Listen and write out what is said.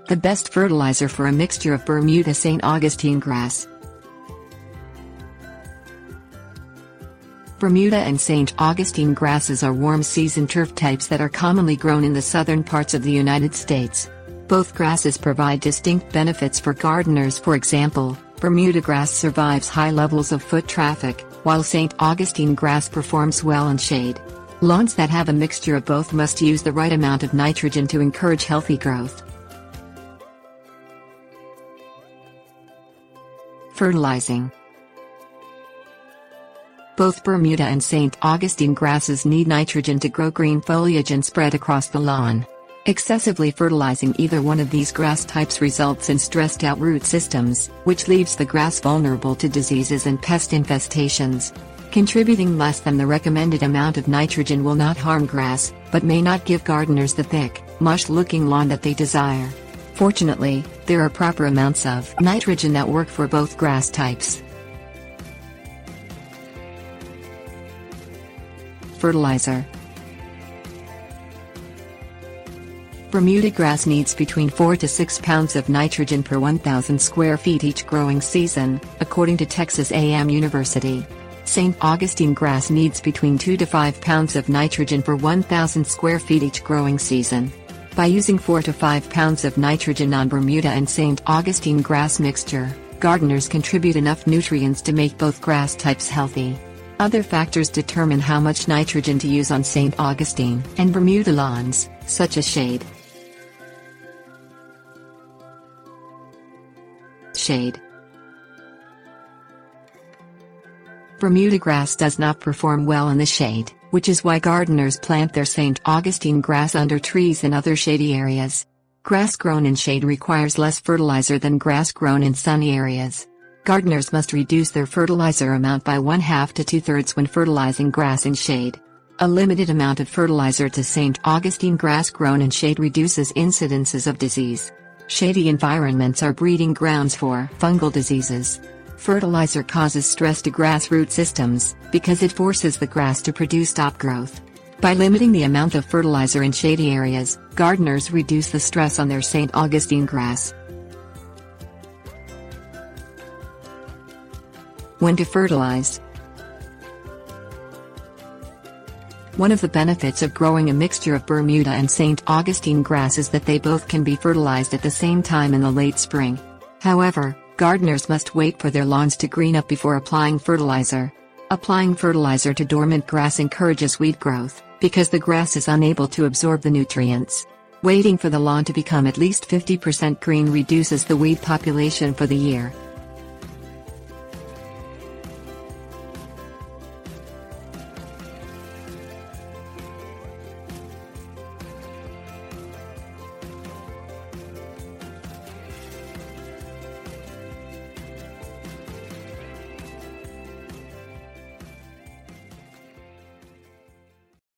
The best fertilizer for a mixture of Bermuda St. Augustine grass. Bermuda and St. Augustine grasses are warm-season turf types that are commonly grown in the southern parts of the United States. Both grasses provide distinct benefits for gardeners. For example, Bermuda grass survives high levels of foot traffic, while St. Augustine grass performs well in shade. Lawns that have a mixture of both must use the right amount of nitrogen to encourage healthy growth. Fertilizing. Both Bermuda and St. Augustine grasses need nitrogen to grow green foliage and spread across the lawn. Excessively fertilizing either one of these grass types results in stressed-out root systems, which leaves the grass vulnerable to diseases and pest infestations. Contributing less than the recommended amount of nitrogen will not harm grass, but may not give gardeners the thick, mush-looking lawn that they desire. Fortunately, there are proper amounts of nitrogen that work for both grass types. Fertilizer. Bermuda grass needs between 4 to 6 pounds of nitrogen per 1,000 square feet each growing season, according to Texas A&M University. St. Augustine grass needs between 2 to 5 pounds of nitrogen per 1,000 square feet each growing season. By using 4 to 5 pounds of nitrogen on Bermuda and St. Augustine grass mixture, gardeners contribute enough nutrients to make both grass types healthy. Other factors determine how much nitrogen to use on St. Augustine and Bermuda lawns, such as shade. Shade. Bermuda grass does not perform well in the shade, which is why gardeners plant their St. Augustine grass under trees and other shady areas. Grass grown in shade requires less fertilizer than grass grown in sunny areas. Gardeners must reduce their fertilizer amount by 1/2 to 2/3 when fertilizing grass in shade. A limited amount of fertilizer to St. Augustine grass grown in shade reduces incidences of disease. Shady environments are breeding grounds for fungal diseases. Fertilizer causes stress to grass root systems, because it forces the grass to produce top growth. By limiting the amount of fertilizer in shady areas, gardeners reduce the stress on their St. Augustine grass. When to fertilize. One of the benefits of growing a mixture of Bermuda and St. Augustine grass is that they both can be fertilized at the same time in the late spring. However, gardeners must wait for their lawns to green up before applying fertilizer. Applying fertilizer to dormant grass encourages weed growth, because the grass is unable to absorb the nutrients. Waiting for the lawn to become at least 50% green reduces the weed population for the year.